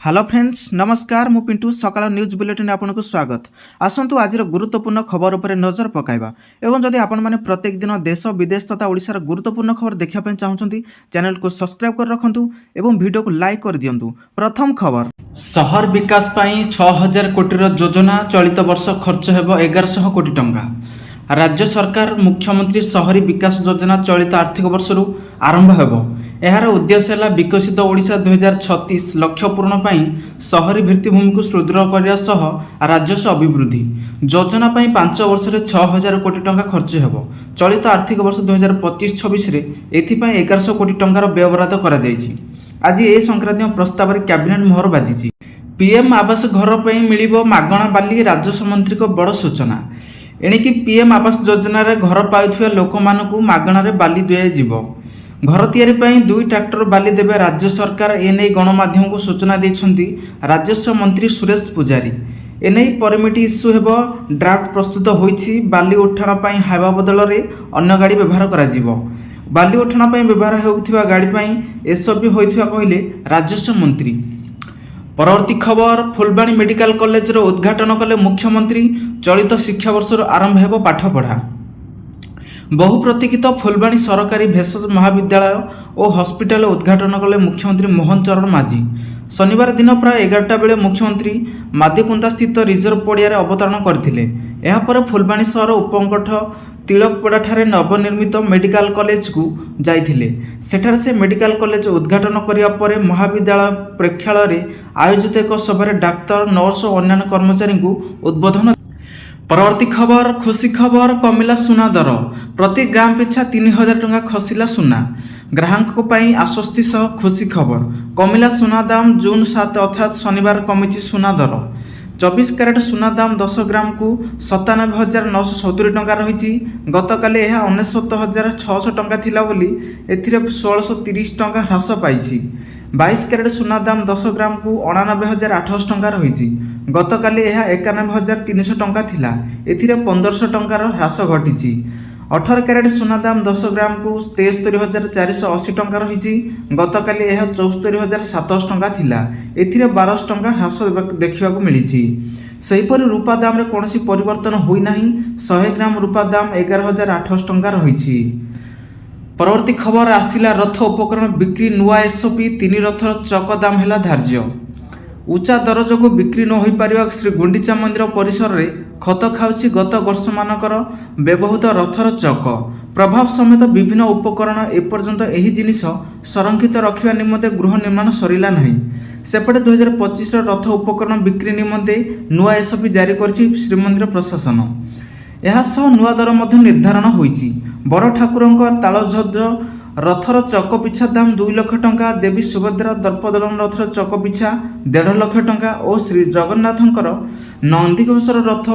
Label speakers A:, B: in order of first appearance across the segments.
A: Hello friends नमस्कार मु पिंटू सकाळ न्यूज बुलेटिन आपनको स्वागत। आसंतु आज गुरुत्वपूर्ण खबर उपर नजर पकाइबा एवं जदि आपण माने प्रत्येक दिन देश विदेश तथा ओडिशार गुरुत्वपूर्ण खबर देखा पय चाहउछंती चैनल को सब्सक्राइब कर रखंतु एवं वीडियो को लाइक कर दियंतु। प्रथम खबर शहर विकास पई 6000 कोटी योजना चलित वर्ष खर्च हेबो 1100 कोटी टंका। राज्य सरकार मुख्यमंत्री शहरी विकास योजना चलित आर्थिक वर्ष आरंभ हेबो। एहार उद्देश्य है विकसित ओडिशा 2036 लक्ष्य पूर्ण पाई शहरी भित्तिभूमि को सुदृढ़ करने सह राजस्व अभिवृद्धि योजना पाई 5 वर्ष में 6000 कोटी टंका खर्च हेबो। चलित आर्थिक वर्ष 2025-26 एथिपाई 1100 कोटी टंकार व्ययबराद करा जायछि। आज ए संक्रांतीय प्रस्ताव रे कैबिनेट मोहर बाजिछि। पीएम आवास घर पर मिलिबो मागणा बाली राजस्व मंत्री को बड़ सूचना। एणिकी पीएम आवास योजना रे घर पाउथिबा लोक मानकु मागणा रे बाली दिया जिवो। घर तैयारी पई 2 ट्रैक्टर बाली देवे राज्य सरकार एने गणमाध्यम को सूचना देछंती राजस्व मंत्री सुरेश पुजारी। एने परमिट इश्यू हेबो। ड्राफ्ट प्रस्तुत होईछि। बाली उठाण पई हाइवा बदल रे अन्य गाड़ी व्यवहार करा जिवो। बाली उठाण पई व्यवहार हेउथिबा गाड़ी पई एसओपी होईथिबा कहिले राजस्व मंत्री। परवर्ती खबर फुलबाणी मेडिकल कॉलेज रो उद्घाटन कले मुख्यमंत्री। चलित शिक्षा वर्ष आरंभ हेबो पाठ पढ़ा। बहु प्रतीक्षित फुलबाणी सरकारी भेषज महाविद्यालय और हॉस्पिटल उद्घाटन कले मुख्यमंत्री मोहन चरण माझी। शनिवार दिन प्राय 11टा बेले मुख्यमंत्री मादीकुंदा स्थित रिजर्व पड़िया अवतरण करथिले। एहा पर फुलबाणी शहर उपकंठ तिलकपड़ा ठारे नवनिर्मित मेडिकल कॉलेज को जाइथिले। सेठार से मेडिकल कॉलेज उद्घाटन करिया परे महाविद्यालय प्रेक्षालय रे आयोजित एक सभा डाक्तर नर्स और अन्य कर्मचारी को उद्बोधन। परवर्ती खबर खुशी खबर कमिला सुना दर प्रति ग्राम पिछा 3000 टंका खसिला सुना। ग्राहक आश्वस्ति सह खुशी खबर कमिला सुना दाम जून 7 अर्थात शनिवार कमिछि सुना दर। 24 कैरेट सुना दाम 10 ग्राम को 97,970 टंका रही। गतकाली यह 69,600 टंका थिला बोली एथिरे 1630 टंका ह्रास पाइछि। 22 कैरेट सुना दाम 10 ग्राम को 99,800 टंका रही। गतकाली यह 91,300 टंका थिला एथिरे 1500 टंकार ह्रास घटी। 18 कैरेट सुना दाम 10 ग्राम को 73,480 टंका रही। गतकाली यह 74,700 टंका थिला एथिरे 1200 टंका ह्रास देखा मिली। सेहीपरि रूपा दाम रे कोनोसी परिवर्तन होई नाही। 100 ग्राम रूपा दाम 11,800 टंका रही। परवर्ती खबर आसिला रथ उपकरण बिक्री नुआ एसओपी 3 रथर चक दाम हैला धार्य। उच्चा दर जो बिक्री न हो पार श्री गुंडीचा मंदिर परिसर रे खत खाऊछि गत वर्ष मानकर व्यवहृत रथर चक। प्रभाव समेत विभिन्न उपकरण एपर्यंत एही जिनिस संरक्षित रखिबा निमंते गृह निर्माण सरिला नहीं। सेपटे 2025 रथ उपकरण बिक्री निमंते नुआ एसओपी जारी करछि श्रीमंदिर प्रशासन। यह नुआ दर निर्धारण होईछि। बड़ ठाकुरंकर तालध्वज रथर चक पिछा दाम 2 लाख टंका। देवी सुभद्रा दर्पदलन रथर चक पिछा 1.5 लाख टंका और श्री जगन्नाथंकर नंदीघोषर रथ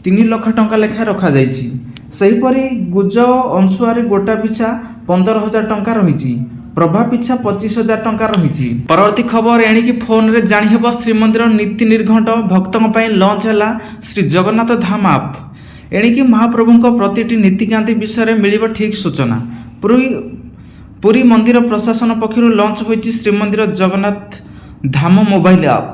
A: 3 लाख टंका लेखा रखा जाइछि। सेहीपरि गुज अंशुआरी गोटा पिछा 15,000 टंका रही। प्रभा पिछा 25,000 टंका रही। परवर्ती खबर एणिकी फोन रे जानी हेबो श्रीमंदिर नीति निर्घंट भक्तों पई लॉन्च हैला श्री जगन्नाथ धाम आप। एणिकी महाप्रभुंक प्रतिटी नीतिकांति विषय में मिलिबो ठीक सूचना। पुरी मंदिर प्रशासन पक्षर लॉन्च होइछि श्रीमंदिर जगन्नाथ धाम मोबाइल आप।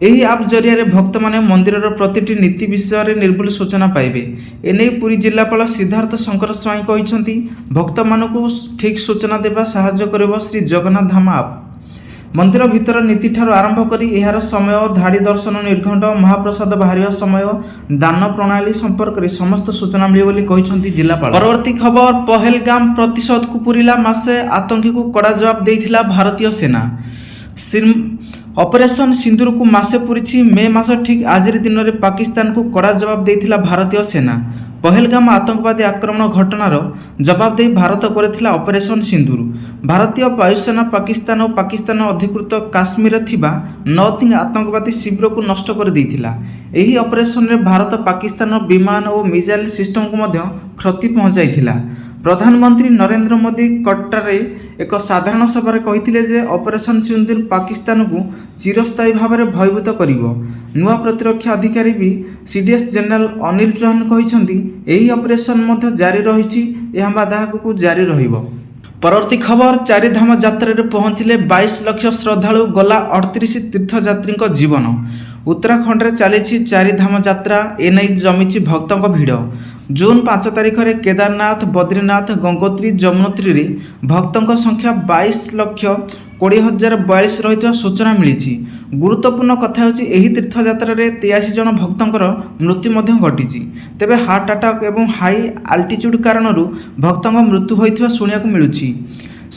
A: यही आप जरिया भक्त माने मंदिर प्रतिटी नीति विषय में निर्भुल सूचना पाइबे। एने पुरी जिलापाल सिद्धार्थ शंकर स्वाई कहिसंती भक्त मानकु ठीक सूचना देबा सहाय्य करिबो श्री जगन्नाथ धाम आप। मंदिर भितर नीति ठार आरंभ करी एहार समय धाड़ी दर्शन निर्घंट महाप्रसाद बाहर समय दान प्रणाली संपर्क में समस्त सूचना मिले बोली कहिसंती जिलापाल। परवर्ती खबर पहलगाम प्रतिशोध को पूरिला मासे आतंकी को कड़ा जवाब देइथिला भारतीय सेना। ऑपरेशन सिंदूर को मासे पूरी मे मास ठीक आज दिन में पाकिस्तान को कड़ा जवाब देइथिला भारतीय सेना। पहलगाम आतंकवादी आक्रमण घटनार जवाब दे भारत करेथिला ऑपरेशन सिंदूर। भारतीय वायुसेना पाकिस्तान और पाकिस्तान अधिकृत काश्मीर थिबा 9 आतंकवादी शिविर को नष्ट कर देइथिला। एही ऑपरेशन रे भारत पाकिस्तान विमान और मिसाइल सिस्टम को मध्य क्षति पहुंचाइथिला। प्रधानमंत्री नरेंद्र मोदी कट्टारे एक साधारण सभा कहिथिले जे ऑपरेशन सिंदूर पाकिस्तान को चिरस्थायी भाव में भयभूत करिवो। नुआ प्रतिरक्षा अधिकारी भी सीडीएस जनरल अनिल चौहान कहिसंती एही ऑपरेशन मध्य जारी रहिछि। एहा बाधा को जारी रहिबो। ପରବର୍ତ୍ତୀ ଖବର ଚାରିଧାମ ଯାତ୍ରାରେ ପହଞ୍ଚିଲେ 22 ଲକ୍ଷ ଶ୍ରଦ୍ଧାଳୁ ଗଲା 38 ତୀର୍ଥଯାତ୍ରୀଙ୍କ ଜୀବନ। ଉତ୍ତରାଖଣ୍ଡରେ ଚାଲିଛି ଚାରିଧାମ ଯାତ୍ରା, ଏନେଇ ଜମିଛି ଭକ୍ତଙ୍କ ଭିଡ଼। ଜୁନ୍ 5 ତାରିଖରେ କେଦାରନାଥ, ବଦ୍ରୀନାଥ, ଗଙ୍ଗୋତ୍ରୀ, ଯମୁନୋତ୍ରୀରେ ଭକ୍ତଙ୍କ ସଂଖ୍ୟା 22,20,042 ରହିଥିବା ସୂଚନା ମିଳିଛି। ଗୁରୁତ୍ୱପୂର୍ଣ୍ଣ କଥା ହେଉଛି ଏହି ତୀର୍ଥଯାତ୍ରାରେ 83 ଜଣ ଭକ୍ତଙ୍କର ମୃତ୍ୟୁ ମଧ୍ୟ ଘଟିଛି। ତେବେ ହାର୍ଟ ଆଟାକ୍ ଏବଂ ହାଇ ଆଲ୍ଟିଚ୍ୟୁଡ୍ କାରଣରୁ ଭକ୍ତଙ୍କ ମୃତ୍ୟୁ ହୋଇଥିବା ଶୁଣିବାକୁ ମିଳୁଛି।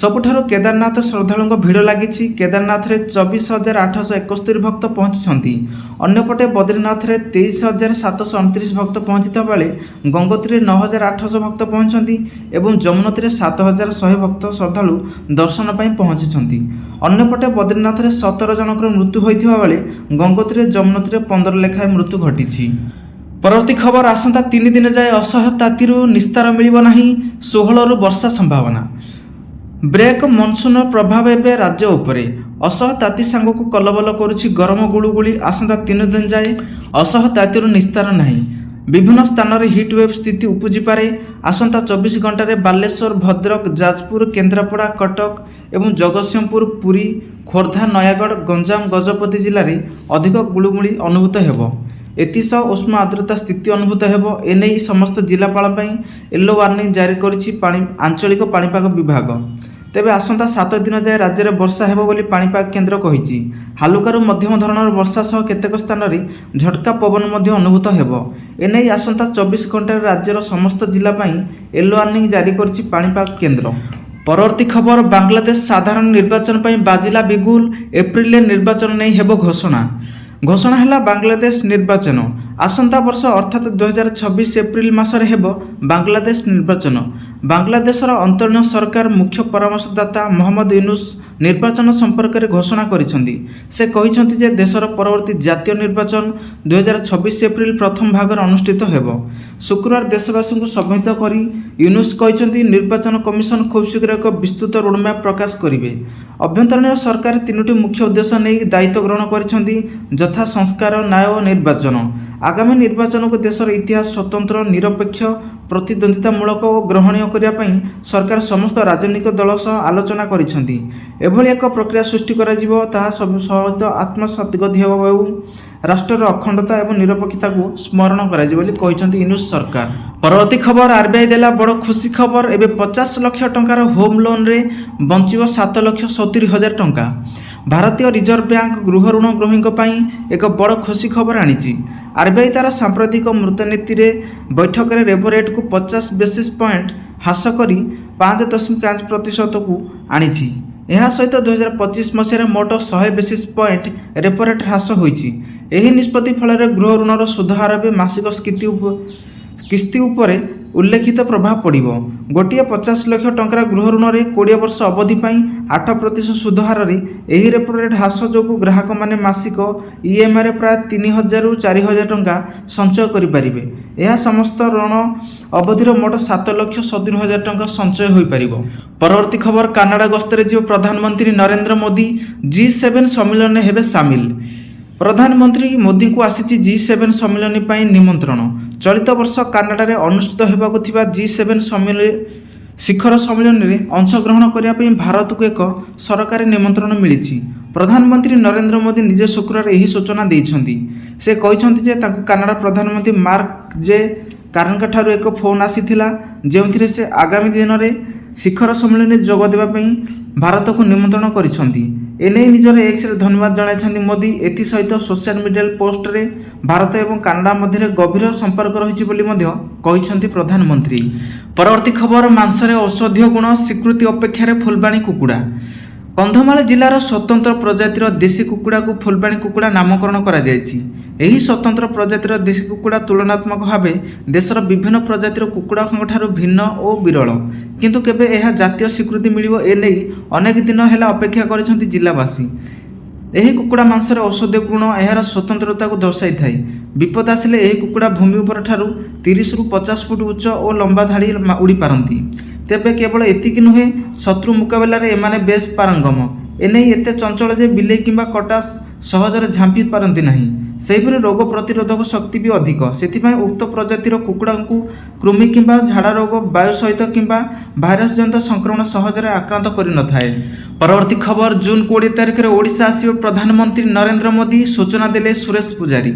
A: ସବୁଠାରୁ କେଦାରନାଥ ଶ୍ରଦ୍ଧାଳୁଙ୍କ ଭିଡ଼ ଲାଗିଛି। କେଦାରନାଥରେ 24,871 ଭକ୍ତ ପହଞ୍ଚିଛନ୍ତି। ଅନ୍ୟପଟେ ବଦ୍ରୀନାଥରେ 23,729 ଭକ୍ତ ପହଞ୍ଚିଥିବା ବେଳେ ଗଙ୍ଗୋତ୍ରୀରେ 9,800 ଭକ୍ତ ପହଞ୍ଚିଛନ୍ତି ଏବଂ ଯମୁନୋତ୍ରୀରେ 7,100 ଭକ୍ତ ଶ୍ରଦ୍ଧାଳୁ ଦର୍ଶନ ପାଇଁ ପହଞ୍ଚିଛନ୍ତି। ଅନ୍ୟପଟେ ବଦ୍ରୀନାଥରେ 17 ଜଣଙ୍କର ମୃତ୍ୟୁ ହୋଇଥିବା ବେଳେ ଗଙ୍ଗୋତ୍ରୀରେ ଯମୁନୋତ୍ରୀରେ 15 ଲେଖାଏଁ ମୃତ୍ୟୁ ଘଟିଛି। ପରବର୍ତ୍ତୀ ଖବର ଆସନ୍ତା 3 ଦିନ ଯାଏ ଅସହ୍ୟ ତାତିରୁ ନିସ୍ତାର ମିଳିବ ନାହିଁ, 16ରୁ ବର୍ଷା ସମ୍ଭାବନା। ବ୍ରେକ୍ ମନସୁନର ପ୍ରଭାବ ଏବେ ରାଜ୍ୟ ଉପରେ। ଅସହ୍ୟ ତାତି ସାଙ୍ଗକୁ କଲବଲ କରୁଛି ଗରମ ଗୁଳୁଗୁଳି। ଆସନ୍ତା 3 ଦିନ ଯାଏ ଅସହ୍ୟ ତାତିରୁ ନିସ୍ତାର ନାହିଁ। ବିଭିନ୍ନ ସ୍ଥାନରେ ହିଟ୍ୱେଭ୍ ସ୍ଥିତି ଉପୁଜିପାରେ। ଆସନ୍ତା 24 ଘଣ୍ଟାରେ ବାଲେଶ୍ୱର, ଭଦ୍ରକ, ଯାଜପୁର, କେନ୍ଦ୍ରାପଡ଼ା, କଟକ ଏବଂ ଜଗତସିଂହପୁର, ପୁରୀ, ଖୋର୍ଦ୍ଧା, ନୟାଗଡ଼, ଗଞ୍ଜାମ, ଗଜପତି ଜିଲ୍ଲାରେ ଅଧିକ ଗୁଳୁଗୁଳି ଅନୁଭୂତ ହେବ। ଏଥିସହ ଉଷ୍ମ ଆର୍ଦ୍ରତା ସ୍ଥିତି ଅନୁଭୂତ ହେବ। ଏନେଇ ସମସ୍ତ ଜିଲ୍ଲାପାଳ ପାଇଁ ୟେଲୋ ୱାର୍ଣ୍ଣିଂ ଜାରି କରିଛି ଆଞ୍ଚଳିକ ପାଣିପାଗ ବିଭାଗ। ତେବେ ଆସନ୍ତା 7 ଦିନ ଯାଏ ରାଜ୍ୟରେ ବର୍ଷା ହେବ ବୋଲି ପାଣିପାଗ କେନ୍ଦ୍ର କହିଛି। ହାଲୁକାରୁ ମଧ୍ୟମ ଧରଣର ବର୍ଷା ସହ କେତେକ ସ୍ଥାନରେ ଝଟକା ପବନ ମଧ୍ୟ ଅନୁଭୂତ ହେବ। ଏନେଇ ଆସନ୍ତା 24 ଘଣ୍ଟାରେ ରାଜ୍ୟର ସମସ୍ତ ଜିଲ୍ଲା ପାଇଁ ୟେଲୋ ୱାର୍ଣ୍ଣିଂ ଜାରି କରିଛି ପାଣିପାଗ କେନ୍ଦ୍ର। ପରବର୍ତ୍ତୀ ଖବର ବାଂଲାଦେଶ ସାଧାରଣ ନିର୍ବାଚନ ପାଇଁ ବାଜିଲା ବିଗୁଲ। ଏପ୍ରିଲରେ ନିର୍ବାଚନ ନେଇ ହେବ ଘୋଷଣା। ଘୋଷଣା ହେଲା ବାଂଲାଦେଶ ନିର୍ବାଚନ। ଆସନ୍ତା ବର୍ଷ ଅର୍ଥାତ୍ 2026 ଏପ୍ରିଲ ମାସରେ ହେବ ବାଂଲାଦେଶ ନିର୍ବାଚନ। ବାଂଲାଦେଶର ଅନ୍ତରୀଣ ସରକାର ମୁଖ୍ୟ ପରାମର୍ଶଦାତା ମହମ୍ମଦ ୟୁନୁସ୍ ନିର୍ବାଚନ ସମ୍ପର୍କରେ ଘୋଷଣା କରିଛନ୍ତି। ସେ କହିଛନ୍ତି ଯେ ଦେଶର ପରବର୍ତ୍ତୀ ଜାତୀୟ ନିର୍ବାଚନ 2026 ଏପ୍ରିଲ ପ୍ରଥମ ଭାଗରେ ଅନୁଷ୍ଠିତ ହେବ। ଶୁକ୍ରବାର ଦେଶବାସୀଙ୍କୁ ସମ୍ବୋଧିତ କରି ୟୁନୁସ୍ କହିଛନ୍ତି ନିର୍ବାଚନ କମିଶନ ଖୁବ୍ ଶୀଘ୍ର ଏକ ବିସ୍ତୃତ ରୋଡମ୍ୟାପ୍ ପ୍ରକାଶ କରିବେ। ଅଭ୍ୟନ୍ତରୀଣ ସରକାର 3ଟି ମୁଖ୍ୟ ଉଦ୍ଦେଶ୍ୟ ନେଇ ଦାୟିତ୍ୱ ଗ୍ରହଣ କରିଛନ୍ତି, ଯଥା ସଂସ୍କାର, ନ୍ୟାୟ ଓ ନିର୍ବାଚନ। ଆଗାମୀ ନିର୍ବାଚନକୁ ଦେଶର ଇତିହାସ ସ୍ୱତନ୍ତ୍ର, ନିରପେକ୍ଷ, ପ୍ରତିଦ୍ୱନ୍ଦ୍ୱିତାମୂଳକ ଓ ଗ୍ରହଣୀୟ କରିବା ପାଇଁ ସରକାର ସମସ୍ତ ରାଜନୈତିକ ଦଳ ସହ ଆଲୋଚନା କରିଛନ୍ତି। ଏଭଳି ଏକ ପ୍ରକ୍ରିୟା ସୃଷ୍ଟି କରାଯିବ ତାହା ସହିତ ଆତ୍ମସାତଗତି ହେବ ଏବଂ ରାଷ୍ଟ୍ରର ଅଖଣ୍ଡତା ଏବଂ ନିରପେକ୍ଷତାକୁ ସ୍ମରଣ କରାଯିବ ବୋଲି କହିଛନ୍ତି ୟୁନୁସ୍ ସରକାର। ପରବର୍ତ୍ତୀ ଖବର ଆର୍ବିଆଇ ଦେଲା ବଡ଼ ଖୁସି ଖବର। ଏବେ 50 ଲକ୍ଷ ଟଙ୍କାର ହୋମ୍ ଲୋନ୍ରେ ବଞ୍ଚିବ 7,70,000 ଟଙ୍କା। ଭାରତୀୟ ରିଜର୍ଭ ବ୍ୟାଙ୍କ ଗୃହ ଋଣ ଗ୍ରହୀଙ୍କ ପାଇଁ ଏକ ବଡ଼ ଖୁସି ଖବର ଆଣିଛି। ଆର୍ବିଆଇ ତାର ସାମ୍ପ୍ରତିକ ମୂର୍ତ୍ତିନୀତିରେ ବୈଠକରେ ରେପୋ ରେଟ୍କୁ 50 ବେସିସ୍ ପଏଣ୍ଟ ହ୍ରାସ କରି 5.5% ଆଣିଛି। ଏହା ସହିତ 2025 ମସିହାରେ ମୋଟ 100 ବେସିସ୍ ପଏଣ୍ଟ ରେପୋ ରେଟ୍ ହ୍ରାସ ହୋଇଛି। ଏହି ନିଷ୍ପତ୍ତି ଫଳରେ ଗୃହ ଋଣର ସୁଧ ହାର ଏବେ ମାସିକ କିସ୍ତି ଉପରେ ଉଲ୍ଲେଖିତ ପ୍ରଭାବ ପଡ଼ିବ। ଗୋଟିଏ 50 ଲକ୍ଷ ଟଙ୍କାର ଗୃହ ଋଣରେ 20 ବର୍ଷ ଅବଧି ପାଇଁ 8% ସୁଧ ହାରରେ ଏହି ରେପୋ ରେଟ୍ ହ୍ରାସ ଯୋଗୁଁ ଗ୍ରାହକମାନେ ମାସିକ ଇଏମ୍ଆଇରେ ପ୍ରାୟ 3,000ରୁ 4,000 ଟଙ୍କା ସଞ୍ଚୟ କରିପାରିବେ। ଏହା ସମସ୍ତ ଋଣ ଅବଧିର ମୋଟ 7,70,000 ଟଙ୍କା ସଞ୍ଚୟ ହୋଇପାରିବ। ପରବର୍ତ୍ତୀ ଖବର କାନାଡ଼ା ଗସ୍ତରେ ଯିବ ପ୍ରଧାନମନ୍ତ୍ରୀ ନରେନ୍ଦ୍ର ମୋଦି। G7 ସମ୍ମିଳନୀରେ ହେବେ ସାମିଲ। ପ୍ରଧାନମନ୍ତ୍ରୀ ମୋଦିଙ୍କୁ ଆସିଛି G7 ସମ୍ମିଳନୀ ପାଇଁ ନିମନ୍ତ୍ରଣ। ଚଳିତ ବର୍ଷ କାନାଡ଼ାରେ ଅନୁଷ୍ଠିତ ହେବାକୁ ଥିବା G7 ଶିଖର ସମ୍ମିଳନୀରେ ଅଂଶଗ୍ରହଣ କରିବା ପାଇଁ ଭାରତକୁ ଏକ ସରକାରୀ ନିମନ୍ତ୍ରଣ ମିଳିଛି। ପ୍ରଧାନମନ୍ତ୍ରୀ ନରେନ୍ଦ୍ର ମୋଦି ନିଜେ ଶୁକ୍ରବାର ଏହି ସୂଚନା ଦେଇଛନ୍ତି। ସେ କହିଛନ୍ତି ଯେ ତାଙ୍କୁ କାନାଡ଼ା ପ୍ରଧାନମନ୍ତ୍ରୀ ମାର୍କ ଜେ କାର୍ନେଙ୍କଠାରୁ ଏକ ଫୋନ୍ ଆସିଥିଲା, ଯେଉଁଥିରେ ସେ ଆଗାମୀ ଦିନରେ ଶିଖର ସମ୍ମିଳନୀରେ ଯୋଗ ଦେବା ପାଇଁ ଭାରତକୁ ନିମନ୍ତ୍ରଣ କରିଛନ୍ତି। ଏନେଇ ନିଜର ଏକ୍ସରେ ଧନ୍ୟବାଦ ଜଣାଇଛନ୍ତି ମୋଦି। ଏଥିସହିତ ସୋସିଆଲ ମିଡ଼ିଆରେ ପୋଷ୍ଟରେ ଭାରତ ଏବଂ କାନାଡ଼ା ମଧ୍ୟରେ ଗଭୀର ସମ୍ପର୍କ ରହିଛି ବୋଲି ମଧ୍ୟ କହିଛନ୍ତି ପ୍ରଧାନମନ୍ତ୍ରୀ। ପରବର୍ତ୍ତୀ ଖବର ମାଂସରେ ଔଷଧୀୟ ଗୁଣ ସ୍ୱୀକୃତି ଅପେକ୍ଷାରେ ଫୁଲବାଣୀ କୁକୁଡ଼ା। କନ୍ଧମାଳ ଜିଲ୍ଲାର ସ୍ୱତନ୍ତ୍ର ପ୍ରଜାତିର ଦେଶୀ କୁକୁଡ଼ାକୁ ଫୁଲବାଣୀ କୁକୁଡ଼ା ନାମକରଣ କରାଯାଇଛି। ଏହି ସ୍ୱତନ୍ତ୍ର ପ୍ରଜାତିର ଦେଶୀ କୁକୁଡ଼ା ତୁଳନାତ୍ମକ ଭାବେ ଦେଶର ବିଭିନ୍ନ ପ୍ରଜାତିର କୁକୁଡ଼ାଙ୍କଠାରୁ ଭିନ୍ନ ଓ ବିରଳ। କିନ୍ତୁ କେବେ ଏହା ଜାତୀୟ ସ୍ୱୀକୃତି ମିଳିବ ଏନେଇ ଅନେକ ଦିନ ହେଲା ଅପେକ୍ଷା କରିଛନ୍ତି ଜିଲ୍ଲାବାସୀ। ଏହି କୁକୁଡ଼ା ମାଂସରେ ଔଷଧୀୟ ଗୁଣ ଏହାର ସ୍ୱତନ୍ତ୍ରତାକୁ ଦର୍ଶାଇଥାଏ। ବିପଦ ଆସିଲେ ଏହି କୁକୁଡ଼ା ଭୂମି ଉପର ଠାରୁ 30ରୁ 50 ଫୁଟ ଉଚ୍ଚ ଓ ଲମ୍ବା ଧାଡ଼ି ଉଡ଼ିପାରନ୍ତି। ତେବେ କେବଳ ଏତିକି ନୁହେଁ, ଶତ୍ରୁ ମୁକାବିଲାରେ ଏମାନେ ବେଶ୍ ପାରଙ୍ଗମ। ଏନେଇ ଏତେ ଚଞ୍ଚଳ ଯେ ବିଲେଇ କିମ୍ବା କଟା ସହଜରେ ଝାମ୍ପି ପାରନ୍ତି ନାହିଁ। ସେହିପରି ରୋଗ ପ୍ରତିରୋଧକ ଶକ୍ତି ବି ଅଧିକ। ସେଥିପାଇଁ ଉକ୍ତ ପ୍ରଜାତିର କୁକୁଡ଼ାଙ୍କୁ କୃମି କିମ୍ବା ଝାଡ଼ା ରୋଗ, ବାୟୁ ସହିତ କିମ୍ବା ଭାଇରସ୍ ଜନିତ ସଂକ୍ରମଣ ସହଜରେ ଆକ୍ରାନ୍ତ କରିନଥାଏ। ପରବର୍ତ୍ତୀ ଖବର, ଜୁନ୍ 20 ତାରିଖରେ ଓଡ଼ିଶା ଆସିବେ ପ୍ରଧାନମନ୍ତ୍ରୀ ନରେନ୍ଦ୍ର ମୋଦି, ସୂଚନା ଦେଲେ ସୁରେଶ ପୂଜାରୀ।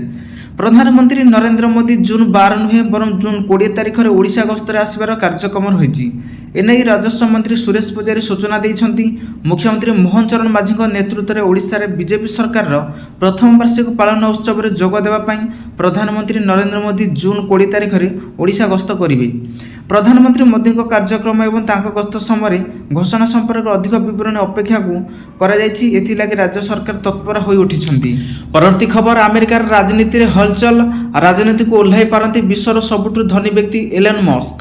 A: ପ୍ରଧାନମନ୍ତ୍ରୀ ନରେନ୍ଦ୍ର ମୋଦି ଜୁନ୍ 12 ନୁହେଁ ବରଂ ଜୁନ୍ 20 ତାରିଖରେ ଓଡ଼ିଶା ଗସ୍ତରେ ଆସିବାର କାର୍ଯ୍ୟକ୍ରମ ରହିଛି। ଏନେଇ ରାଜସ୍ୱ ମନ୍ତ୍ରୀ ସୁରେଶ ପୂଜାରୀ ସୂଚନା ଦେଇଛନ୍ତି। ମୁଖ୍ୟମନ୍ତ୍ରୀ ମୋହନ ଚରଣ ମାଝୀଙ୍କ ନେତୃତ୍ୱରେ ଓଡ଼ିଶାରେ ବିଜେପି ସରକାରର ପ୍ରଥମ ବାର୍ଷିକ ପାଳନ ଉତ୍ସବରେ ଯୋଗ ଦେବା ପାଇଁ ପ୍ରଧାନମନ୍ତ୍ରୀ ନରେନ୍ଦ୍ର ମୋଦି ଜୁନ୍ 20 ତାରିଖରେ ଓଡ଼ିଶା ଗସ୍ତ କରିବେ। ପ୍ରଧାନମନ୍ତ୍ରୀ ମୋଦିଙ୍କ କାର୍ଯ୍ୟକ୍ରମ ଏବଂ ତାଙ୍କ ଗସ୍ତ ସମୟରେ ଘୋଷଣା ସମ୍ପର୍କରେ ଅଧିକ ବିବରଣୀ ଅପେକ୍ଷାକୁ କରାଯାଇଛି। ଏଥିଲାଗି ରାଜ୍ୟ ସରକାର ତତ୍ପର ହୋଇ ଉଠିଛନ୍ତି। ପରବର୍ତ୍ତୀ ଖବର, ଆମେରିକାର ରାଜନୀତିରେ ହଲଚଲ, ରାଜନୀତିକୁ ଓହ୍ଲାଇ ପାରନ୍ତି ବିଶ୍ୱର ସବୁଠୁ ଧନୀ ବ୍ୟକ୍ତି ଏଲନ୍ ମସ୍କ।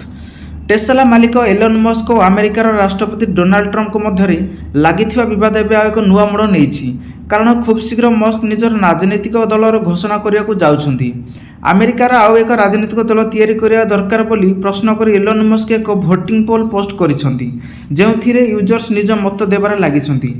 A: ଟେସଲା ମାଲିକ ଏଲନ୍ ମସ୍କ ଓ ଆମେରିକାର ରାଷ୍ଟ୍ରପତି ଡୋନାଲ୍ଡ ଟ୍ରମ୍ପଙ୍କ ମଧ୍ୟରେ ଲାଗିଥିବା ବିବାଦ ଏବେ ଆଉ ଏକ ନୂଆ ମୋଡ଼ ନେଇଛି। କାରଣ ଖୁବ୍ ଶୀଘ୍ର ମସ୍କ ନିଜର ରାଜନୈତିକ ଦଳର ଘୋଷଣା କରିବାକୁ ଯାଉଛନ୍ତି। ଆମେରିକାର ଆଉ ଏକ ରାଜନୈତିକ ଦଳ ତିଆରି କରିବା ଦରକାର ବୋଲି ପ୍ରଶ୍ନ କରି ଏଲନ୍ ମସ୍କ ଏକ ଭୋଟିଂ ପୋଲ୍ ପୋଷ୍ଟ କରିଛନ୍ତି, ଯେଉଁଥିରେ ୟୁଜର୍ସ ନିଜ ମତ ଦେବାରେ ଲାଗିଛନ୍ତି।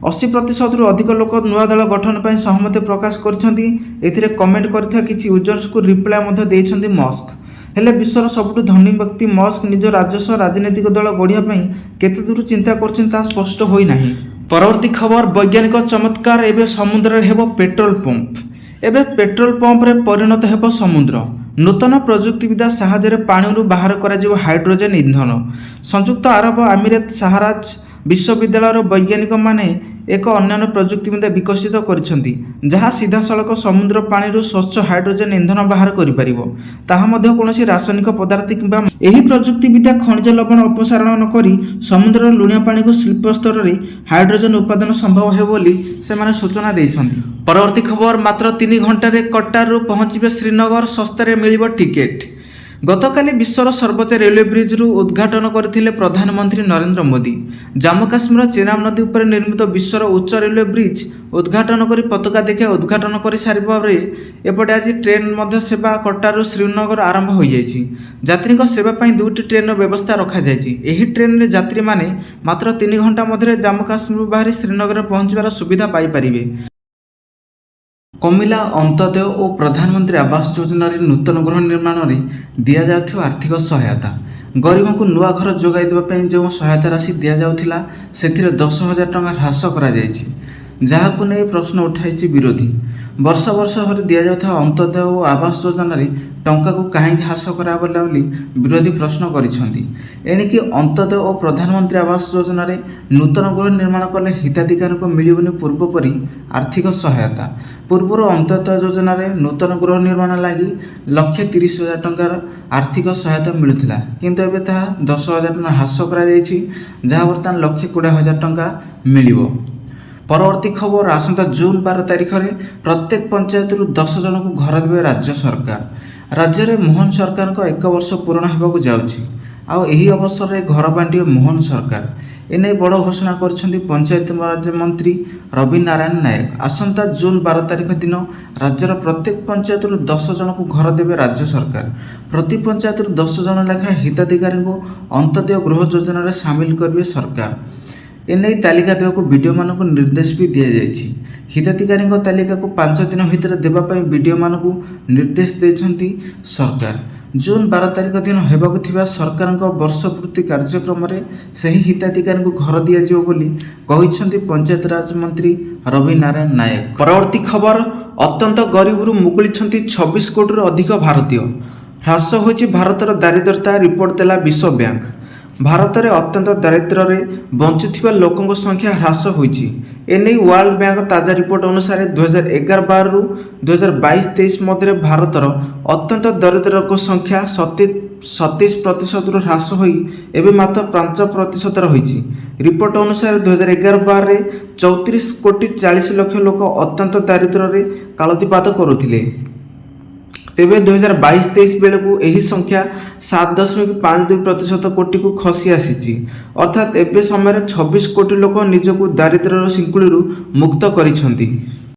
A: 80%ରୁ ଅଧିକ ଲୋକ ନୂଆ ଦଳ ଗଠନ ପାଇଁ ସହମତି ପ୍ରକାଶ କରିଛନ୍ତି। ଏଥିରେ କମେଣ୍ଟ କରିଥିବା କିଛି ୟୁଜର୍ସଙ୍କୁ ରିପ୍ଲାଏ ମଧ୍ୟ ଦେଇଛନ୍ତି ମସ୍କ। ହେଲେ ବିଶ୍ୱର ସବୁଠୁ ଧନୀ ବ୍ୟକ୍ତି ମସ୍କ ନିଜ ରାଜସ୍ୱ ରାଜନୈତିକ ଦଳ ଗଢ଼ିବା ପାଇଁ କେତେ ଦୂର ଚିନ୍ତା କରୁଛନ୍ତି ତାହା ସ୍ପଷ୍ଟ ହୋଇନାହିଁ। ପରବର୍ତ୍ତୀ ଖବର, ବୈଜ୍ଞାନିକ ଚମତ୍କାର, ଏବେ ସମୁଦ୍ରରେ ହେବ ପେଟ୍ରୋଲ ପମ୍ପ। ଏବେ ପେଟ୍ରୋଲ ପମ୍ପରେ ପରିଣତ ହେବ ସମୁଦ୍ର। ନୂତନ ପ୍ରଯୁକ୍ତିବିଦ୍ୟା ସାହାଯ୍ୟରେ ପାଣିରୁ ବାହାର କରାଯିବ ହାଇଡ୍ରୋଜେନ୍ ଇନ୍ଧନ। ସଂଯୁକ୍ତ ଆରବ ଆମୀରାତ ଶାହରାଜ ବିଶ୍ୱବିଦ୍ୟାଳୟର ବୈଜ୍ଞାନିକମାନେ ଏକ ଅନ୍ୟାନ୍ୟ ପ୍ରଯୁକ୍ତିବିଦ୍ୟା ବିକଶିତ କରିଛନ୍ତି, ଯାହା ସିଧାସଳଖ ସମୁଦ୍ର ପାଣିରୁ ସ୍ୱଚ୍ଛ ହାଇଡ୍ରୋଜେନ୍ ଇନ୍ଧନ ବାହାର କରିପାରିବ, ତାହା ମଧ୍ୟ କୌଣସି ରାସାୟନିକ ପଦାର୍ଥ କିମ୍ବା। ଏହି ପ୍ରଯୁକ୍ତିବିଦ୍ୟା ଖଣିଜ ଲବଣ ଅପସାରଣ ନକରି ସମୁଦ୍ରର ଲୁଣିଆ ପାଣିକୁ ଶିଳ୍ପ ସ୍ତରରେ ହାଇଡ୍ରୋଜେନ୍ ଉତ୍ପାଦନ ସମ୍ଭବ ହେବ ବୋଲି ସେମାନେ ସୂଚନା ଦେଇଛନ୍ତି। ପରବର୍ତ୍ତୀ ଖବର, ମାତ୍ର 3 ଘଣ୍ଟାରେ କଟାରରୁ ପହଞ୍ଚିବେ ଶ୍ରୀନଗର, ଶସ୍ତାରେ ମିଳିବ ଟିକେଟ୍। ଗତକାଲି ବିଶ୍ୱର ସର୍ବୋଚ୍ଚ ରେଲୱେ ବ୍ରିଜ୍ରୁ ଉଦ୍ଘାଟନ କରିଥିଲେ ପ୍ରଧାନମନ୍ତ୍ରୀ ନରେନ୍ଦ୍ର ମୋଦି। ଜାମ୍ମୁ କାଶ୍ମୀରର ଚିନାବ ନଦୀ ଉପରେ ନିର୍ମିତ ବିଶ୍ୱର ଉଚ୍ଚ ରେଲୱେ ବ୍ରିଜ୍ ଉଦ୍ଘାଟନ କରି ପତାକା ଦେଖାଇ ଉଦ୍ଘାଟନ କରିସାରିବା ପରେ ଏପଟେ ଆଜି ଟ୍ରେନ୍ ମଧ୍ୟ ସେବା କଟାରରୁ ଶ୍ରୀନଗର ଆରମ୍ଭ ହୋଇଯାଇଛି। ଯାତ୍ରୀଙ୍କ ସେବା ପାଇଁ 2ଟି ଟ୍ରେନ୍ର ବ୍ୟବସ୍ଥା ରଖାଯାଇଛି। ଏହି ଟ୍ରେନ୍ରେ ଯାତ୍ରୀମାନେ ମାତ୍ର 3 ଘଣ୍ଟା ମଧ୍ୟରେ ଜାମ୍ମୁ କାଶ୍ମୀରରୁ ବାହାରି ଶ୍ରୀନଗରରେ ପହଞ୍ଚିବାର ସୁବିଧା ପାଇପାରିବେ। କମିଲା ଅନ୍ତୋଦୟ ଓ ପ୍ରଧାନମନ୍ତ୍ରୀ ଆବାସ ଯୋଜନାରେ ନୂତନ ଗୃହ ନିର୍ମାଣରେ ଦିଆଯାଉଥିବା ଆର୍ଥିକ ସହାୟତା। ଗରିବଙ୍କୁ ନୂଆ ଘର ଯୋଗାଇ ଦେବା ପାଇଁ ଯେଉଁ ସହାୟତା ରାଶି ଦିଆଯାଉଥିଲା, ସେଥିରେ 10,000 ଟଙ୍କା ହ୍ରାସ କରାଯାଇଛି, ଯାହାକୁ ନେଇ ପ୍ରଶ୍ନ ଉଠାଇଛି ବିରୋଧୀ। ବର୍ଷ ବର୍ଷ ଧରି ଦିଆଯାଉଥିବା ଅନ୍ତୋଦୟ ଓ ଆବାସ ଯୋଜନାରେ ଟଙ୍କାକୁ କାହିଁକି ହ୍ରାସ କରାଗଲା ବୋଲି ବିରୋଧୀ ପ୍ରଶ୍ନ କରିଛନ୍ତି। ଏଣିକି ଅନ୍ତୋଦୟ ଓ ପ୍ରଧାନମନ୍ତ୍ରୀ ଆବାସ ଯୋଜନାରେ ନୂତନ ଗୃହ ନିର୍ମାଣ କଲେ ହିତାଧିକାରୀଙ୍କୁ ମିଳିବନି ପୂର୍ବ ପରି ଆର୍ଥିକ ସହାୟତା। ପୂର୍ବରୁ ଅନ୍ତୋଦୟ ଯୋଜନାରେ ନୂତନ ଗୃହ ନିର୍ମାଣ ଲାଗି 1,30,000 ଟଙ୍କାର ଆର୍ଥିକ ସହାୟତା ମିଳୁଥିଲା, କିନ୍ତୁ ଏବେ ତାହା 10,000 ଟଙ୍କା ହ୍ରାସ କରାଯାଇଛି, ଯାହା ବର୍ତ୍ତମାନ 1,20,000 ଟଙ୍କା ମିଳିବ। ପରବର୍ତ୍ତୀ ଖବର, ଆସନ୍ତା ଜୁନ୍ 12 ତାରିଖରେ ପ୍ରତ୍ୟେକ ପଞ୍ଚାୟତରୁ 10 ଜଣଙ୍କୁ ଘର ଦେବେ ରାଜ୍ୟ ସରକାର। ରାଜ୍ୟରେ ମୋହନ ସରକାରଙ୍କ 1 ବର୍ଷ ପୂରଣ ହେବାକୁ ଯାଉଛି, ଆଉ ଏହି ଅବସରରେ ଘର ବାଣ୍ଟିବେ ମୋହନ ସରକାର। ଏନେଇ ବଡ଼ ଘୋଷଣା କରିଛନ୍ତି ପଞ୍ଚାୟତିରାଜ ମନ୍ତ୍ରୀ ରବି ନାରାୟଣ ନାୟକ। ଆସନ୍ତା ଜୁନ୍ 12 ତାରିଖ ଦିନ ରାଜ୍ୟର ପ୍ରତ୍ୟେକ ପଞ୍ଚାୟତରୁ 10 ଜଣଙ୍କୁ ଘର ଦେବେ ରାଜ୍ୟ ସରକାର। ପ୍ରତି ପଞ୍ଚାୟତରୁ 10 ଜଣ ଲେଖାଏଁ ହିତାଧିକାରୀଙ୍କୁ ଅନ୍ତୋଦୟ ଗୃହ ଯୋଜନାରେ ସାମିଲ କରିବେ ସରକାର। ଏନେଇ ତାଲିକା ଦେବାକୁ ବିଡ଼ିଓମାନଙ୍କୁ ନିର୍ଦ୍ଦେଶ ବି ଦିଆଯାଇଛି। ହିତାଧିକାରୀଙ୍କ ତାଲିକାକୁ 5 ଦିନ ଭିତରେ ଦେବା ପାଇଁ ବିଡ଼ିଓମାନଙ୍କୁ ନିର୍ଦ୍ଦେଶ ଦେଇଛନ୍ତି ସରକାର। ଜୁନ୍ 12 ତାରିଖ ଦିନ ହେବାକୁ ଥିବା ସରକାରଙ୍କ ବର୍ଷ ପୂର୍ତ୍ତି କାର୍ଯ୍ୟକ୍ରମରେ ସେହି ହିତାଧିକାରୀଙ୍କୁ ଘର ଦିଆଯିବ ବୋଲି କହିଛନ୍ତି ପଞ୍ଚାୟତିରାଜ ମନ୍ତ୍ରୀ ରବି ନାରାୟଣ ନାୟକ। ପରବର୍ତ୍ତୀ ଖବର, ଅତ୍ୟନ୍ତ ଗରିବରୁ ମୁକୁଳିଛନ୍ତି 26 କୋଟିରୁ ଅଧିକ ଭାରତୀୟ। ହ୍ରାସ ହୋଇଛି ଭାରତର ଦାରିଦ୍ର୍ୟତା, ରିପୋର୍ଟ ଦେଲା ବିଶ୍ୱ ବ୍ୟାଙ୍କ। ଭାରତରେ ଅତ୍ୟନ୍ତ ଦାରିଦ୍ର୍ୟରେ ବଞ୍ଚୁଥିବା ଲୋକଙ୍କ ସଂଖ୍ୟା ହ୍ରାସ ହୋଇଛି। ଏନେଇ ୱାର୍ଲଡ ବ୍ୟାଙ୍କ ତାଜା ରିପୋର୍ଟ ଅନୁସାରେ 2011-12ରୁ 2022-23 ମଧ୍ୟରେ ଭାରତର ଅତ୍ୟନ୍ତ ଦରିଦ୍ର ଲୋକ ସଂଖ୍ୟା 27% ହ୍ରାସ ହୋଇ ଏବେ ମାତ୍ର 5% ରହିଛି। ରିପୋର୍ଟ ଅନୁସାରେ 2011-12ରେ 34,40,00,000 ଲୋକ ଅତ୍ୟନ୍ତ ଦାରିଦ୍ର୍ୟରେ କାଳତିପାତ କରୁଥିଲେ। ତେବେ 2022-23 ବେଳକୁ ଏହି ସଂଖ୍ୟା 7.52% କୋଟିକୁ ଖସି ଆସିଛି। ଅର୍ଥାତ୍ ଏବେ ସମୟରେ 26 କୋଟି ଲୋକ ନିଜକୁ ଦାରିଦ୍ର୍ୟର ଶିଙ୍କୁଳିରୁ ମୁକ୍ତ କରିଛନ୍ତି।